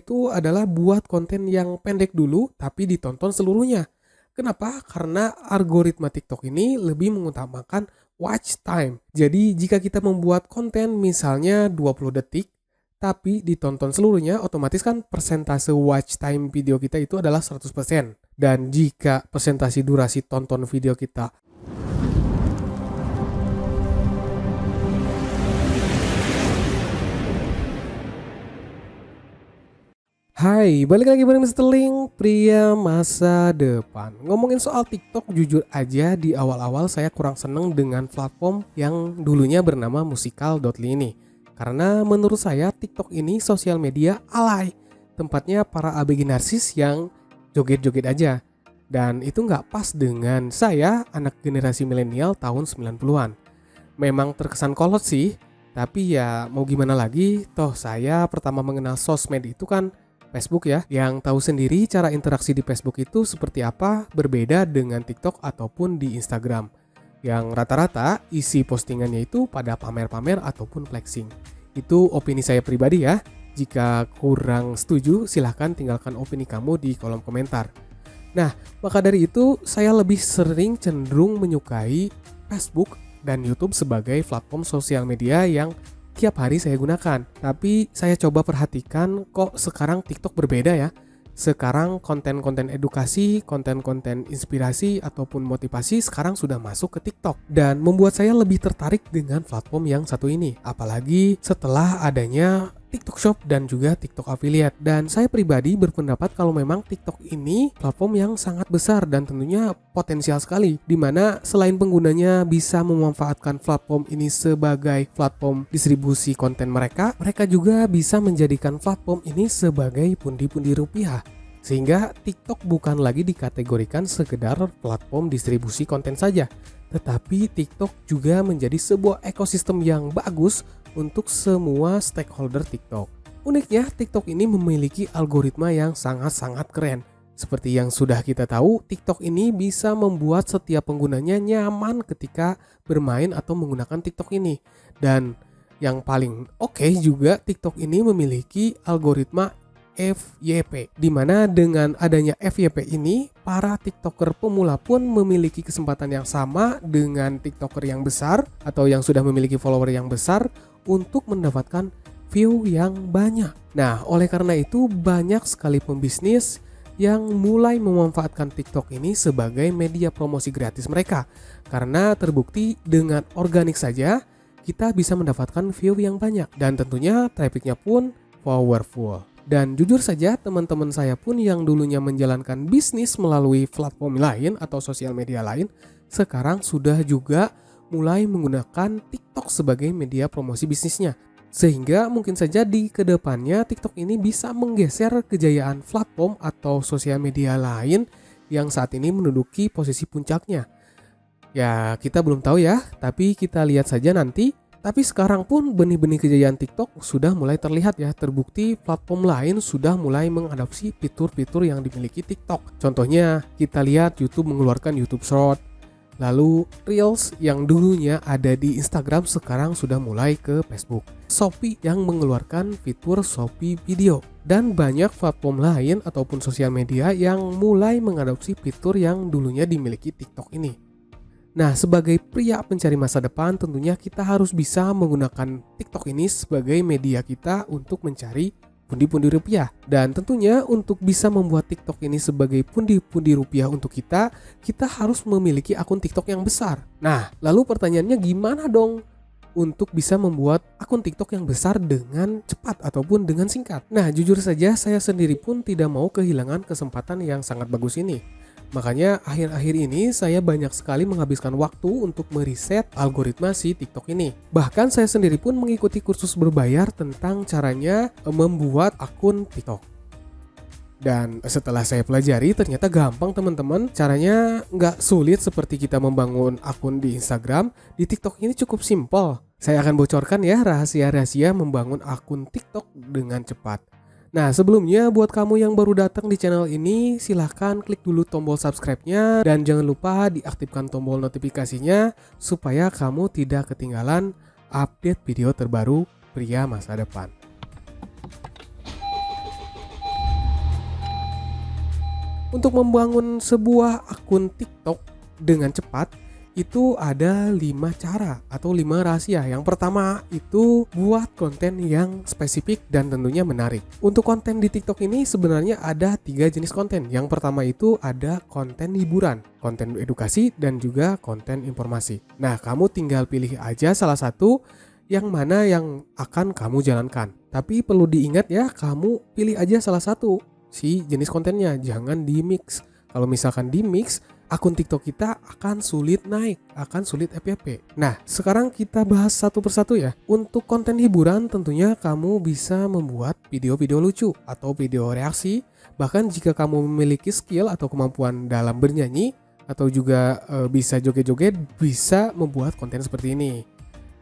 itu adalah buat konten yang pendek dulu tapi ditonton seluruhnya. Kenapa? Karena algoritma TikTok ini lebih mengutamakan watch time. Jadi jika kita membuat konten misalnya 20 detik tapi ditonton seluruhnya, otomatis kan persentase watch time video kita itu adalah 100%. Dan jika persentase durasi tonton video kita Hai, balik lagi bareng Mr. Link, pria masa depan. Ngomongin soal TikTok, jujur aja di awal-awal saya kurang seneng dengan platform yang dulunya bernama Musical.ly ini. Karena menurut saya TikTok ini sosial media alay. Tempatnya para ABG narsis yang joget-joget aja. Dan itu nggak pas dengan saya, anak generasi milenial tahun 90-an. Memang terkesan kolot sih, tapi ya mau gimana lagi, toh saya pertama mengenal sosmed itu kan Facebook ya, yang tahu sendiri cara interaksi di Facebook itu seperti apa, berbeda dengan TikTok ataupun di Instagram. Yang rata-rata isi postingannya itu pada pamer-pamer ataupun flexing. Itu opini saya pribadi ya. Jika kurang setuju, silahkan tinggalkan opini kamu di kolom komentar. Nah, maka dari itu saya lebih sering cenderung menyukai Facebook dan YouTube sebagai platform sosial media yang tiap hari saya gunakan. Tapi saya coba perhatikan kok sekarang TikTok berbeda ya. Sekarang konten-konten edukasi, konten-konten inspirasi ataupun motivasi sekarang sudah masuk ke TikTok. Dan membuat saya lebih tertarik dengan platform yang satu ini. Apalagi setelah adanya TikTok Shop dan juga TikTok Affiliate. Dan saya pribadi berpendapat kalau memang TikTok ini platform yang sangat besar dan tentunya potensial sekali. Dimana selain penggunanya bisa memanfaatkan platform ini sebagai platform distribusi konten mereka juga bisa menjadikan platform ini sebagai pundi-pundi rupiah. Sehingga TikTok bukan lagi dikategorikan sekedar platform distribusi konten saja, tetapi TikTok juga menjadi sebuah ekosistem yang bagus untuk semua stakeholder TikTok. Uniknya, TikTok ini memiliki algoritma yang sangat-sangat keren. Seperti yang sudah kita tahu, TikTok ini bisa membuat setiap penggunanya nyaman ketika bermain atau menggunakan TikTok ini. Dan yang paling oke juga, TikTok ini memiliki algoritma FYP, di mana dengan adanya FYP ini, para TikToker pemula pun memiliki kesempatan yang sama dengan TikToker yang besar atau yang sudah memiliki follower yang besar untuk mendapatkan view yang banyak. Nah, oleh karena itu banyak sekali pembisnis yang mulai memanfaatkan TikTok ini sebagai media promosi gratis mereka. Karena terbukti dengan organik saja kita bisa mendapatkan view yang banyak dan tentunya trafficnya pun powerful. Dan jujur saja teman-teman saya pun yang dulunya menjalankan bisnis melalui platform lain atau sosial media lain sekarang sudah juga mulai menggunakan TikTok sebagai media promosi bisnisnya. Sehingga mungkin saja di kedepannya TikTok ini bisa menggeser kejayaan platform atau sosial media lain yang saat ini menduduki posisi puncaknya. Ya kita belum tahu ya, tapi kita lihat saja nanti. Tapi sekarang pun benih-benih kejayaan TikTok sudah mulai terlihat ya. Terbukti platform lain sudah mulai mengadopsi fitur-fitur yang dimiliki TikTok. Contohnya kita lihat YouTube mengeluarkan YouTube Short. Lalu Reels yang dulunya ada di Instagram sekarang sudah mulai ke Facebook. Shopee yang mengeluarkan fitur Shopee Video. Dan banyak platform lain ataupun sosial media yang mulai mengadopsi fitur yang dulunya dimiliki TikTok ini. Nah, sebagai pria pencari masa depan tentunya kita harus bisa menggunakan TikTok ini sebagai media kita untuk mencari pundi-pundi rupiah. Dan tentunya untuk bisa membuat TikTok ini sebagai pundi-pundi rupiah untuk kita harus memiliki akun TikTok yang besar. Nah, lalu pertanyaannya gimana dong untuk bisa membuat akun TikTok yang besar dengan cepat ataupun dengan singkat? Nah, jujur saja saya sendiri pun tidak mau kehilangan kesempatan yang sangat bagus ini. Makanya akhir-akhir ini saya banyak sekali menghabiskan waktu untuk meriset algoritma si TikTok ini. Bahkan saya sendiri pun mengikuti kursus berbayar tentang caranya membuat akun TikTok. Dan setelah saya pelajari ternyata gampang teman-teman. Caranya nggak sulit seperti kita membangun akun di Instagram. Di TikTok ini cukup simpel. Saya akan bocorkan ya rahasia-rahasia membangun akun TikTok dengan cepat. Nah, sebelumnya buat kamu yang baru datang di channel ini, silahkan klik dulu tombol subscribe-nya dan jangan lupa diaktifkan tombol notifikasinya supaya kamu tidak ketinggalan update video terbaru pria masa depan. Untuk membangun sebuah akun TikTok dengan cepat itu ada 5 cara atau 5 rahasia. Yang pertama itu buat konten yang spesifik dan tentunya menarik. Untuk konten di TikTok ini sebenarnya ada 3 jenis konten. Yang pertama itu ada konten hiburan, konten edukasi, dan juga konten informasi. Nah, kamu tinggal pilih aja salah satu yang mana yang akan kamu jalankan. Tapi perlu diingat ya, kamu pilih aja salah satu si jenis kontennya, jangan di mix. Kalau misalkan di mix, akun TikTok kita akan sulit naik, akan sulit FYP. Nah, sekarang kita bahas satu persatu ya. Untuk konten hiburan tentunya kamu bisa membuat video-video lucu atau video reaksi. Bahkan jika kamu memiliki skill atau kemampuan dalam bernyanyi atau juga bisa joget-joget, bisa membuat konten seperti ini.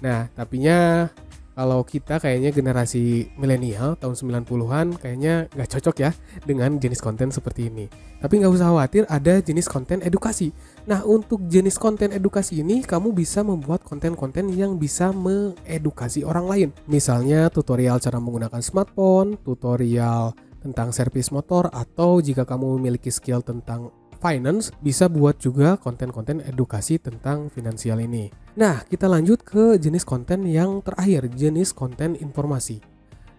Nah, tapinya kalau kita kayaknya generasi milenial tahun 90-an kayaknya nggak cocok ya dengan jenis konten seperti ini. Tapi nggak usah khawatir, ada jenis konten edukasi. Nah, untuk jenis konten edukasi ini kamu bisa membuat konten-konten yang bisa mengedukasi orang lain. Misalnya tutorial cara menggunakan smartphone, tutorial tentang servis motor, atau jika kamu memiliki skill tentang finance, bisa buat juga konten-konten edukasi tentang finansial ini. Nah, kita lanjut ke jenis konten yang terakhir, jenis konten informasi.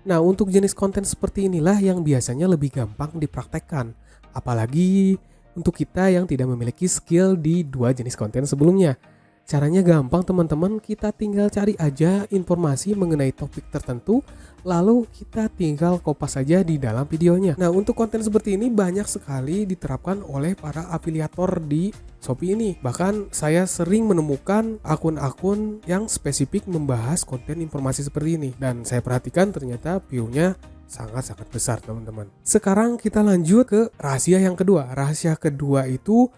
Nah, untuk jenis konten seperti inilah yang biasanya lebih gampang dipraktekkan, apalagi untuk kita yang tidak memiliki skill di 2 jenis konten sebelumnya. Caranya gampang teman-teman, kita tinggal cari aja informasi mengenai topik tertentu, lalu kita tinggal kopas saja di dalam videonya. Nah, untuk konten seperti ini banyak sekali diterapkan oleh para afiliator di Shopee ini. Bahkan saya sering menemukan akun-akun yang spesifik membahas konten informasi seperti ini. Dan saya perhatikan ternyata view-nya sangat-sangat besar teman-teman. Sekarang kita lanjut ke rahasia yang kedua. Rahasia kedua itu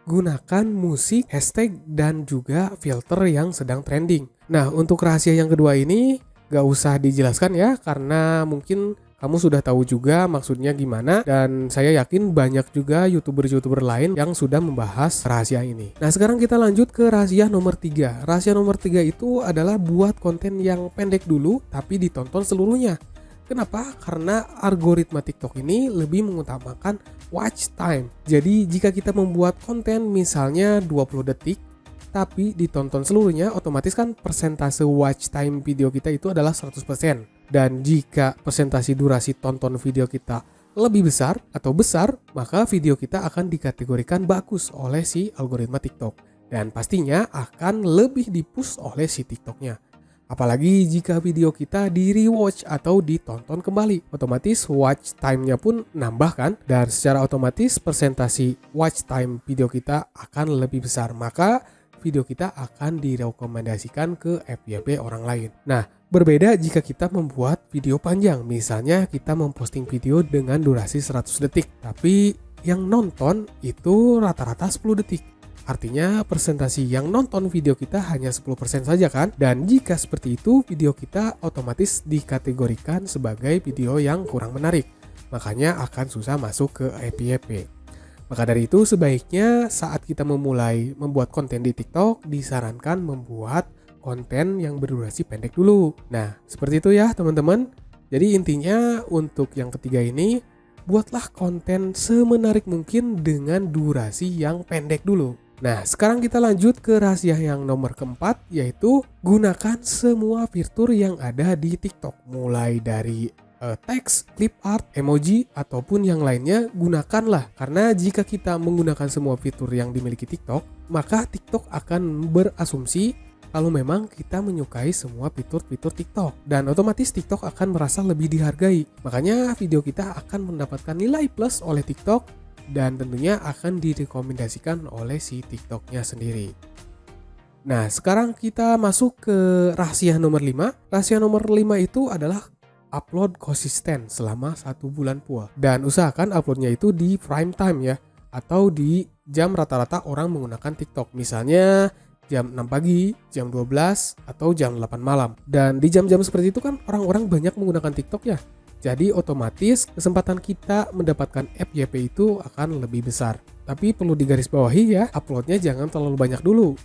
gunakan musik, hashtag, dan juga filter yang sedang trending. Nah, untuk rahasia yang kedua ini gak usah dijelaskan ya, karena mungkin kamu sudah tahu juga maksudnya gimana, dan saya yakin banyak juga youtuber-youtuber lain yang sudah membahas rahasia ini. Nah, sekarang kita lanjut ke rahasia nomor 3. Rahasia nomor 3 itu adalah buat konten yang pendek dulu tapi ditonton seluruhnya. Kenapa? Karena algoritma TikTok ini lebih mengutamakan watch time. Jadi jika kita membuat konten misalnya 20 detik tapi ditonton seluruhnya, otomatis kan persentase watch time video kita itu adalah 100%. Dan jika persentase durasi tonton video kita lebih besar atau besar, maka video kita akan dikategorikan bagus oleh si algoritma TikTok. Dan pastinya akan lebih di-push oleh si TikToknya. Apalagi jika video kita di rewatch atau ditonton kembali, otomatis watch time-nya pun nambah kan, dan secara otomatis persentasi watch time video kita akan lebih besar, maka video kita akan direkomendasikan ke FYP orang lain. Nah, berbeda jika kita membuat video panjang, misalnya kita memposting video dengan durasi 100 detik, tapi yang nonton itu rata-rata 10 detik. Artinya persentasi yang nonton video kita hanya 10% saja kan? Dan jika seperti itu, video kita otomatis dikategorikan sebagai video yang kurang menarik. Makanya akan susah masuk ke FYP. Maka dari itu sebaiknya saat kita memulai membuat konten di TikTok, disarankan membuat konten yang berdurasi pendek dulu. Nah, seperti itu ya teman-teman. Jadi intinya untuk yang ketiga ini, buatlah konten semenarik mungkin dengan durasi yang pendek dulu. Nah, sekarang kita lanjut ke rahasia yang nomor keempat, yaitu gunakan semua fitur yang ada di TikTok. Mulai dari teks, clip art, emoji, ataupun yang lainnya, gunakanlah. Karena jika kita menggunakan semua fitur yang dimiliki TikTok, maka TikTok akan berasumsi kalau memang kita menyukai semua fitur-fitur TikTok. Dan otomatis TikTok akan merasa lebih dihargai. Makanya video kita akan mendapatkan nilai plus oleh TikTok, dan tentunya akan direkomendasikan oleh si TikToknya sendiri. Nah, sekarang kita masuk ke rahasia nomor 5. Rahasia nomor 5 itu adalah upload konsisten selama 1 bulan full. Dan usahakan uploadnya itu di prime time ya, atau di jam rata-rata orang menggunakan TikTok. Misalnya jam 6 pagi, jam 12, atau jam 8 malam. Dan di jam-jam seperti itu kan orang-orang banyak menggunakan TikTok ya. Jadi otomatis kesempatan kita mendapatkan FYP itu akan lebih besar. Tapi perlu digarisbawahi ya, uploadnya jangan terlalu banyak dulu.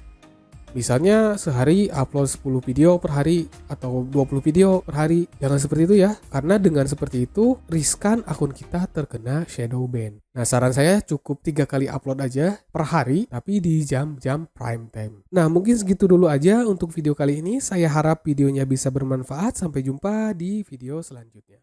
Misalnya sehari upload 10 video per hari atau 20 video per hari. Jangan seperti itu ya, karena dengan seperti itu riskan akun kita terkena shadow ban. Nah, saran saya cukup 3 kali upload aja per hari, tapi di jam-jam prime time. Nah, mungkin segitu dulu aja untuk video kali ini. Saya harap videonya bisa bermanfaat. Sampai jumpa di video selanjutnya.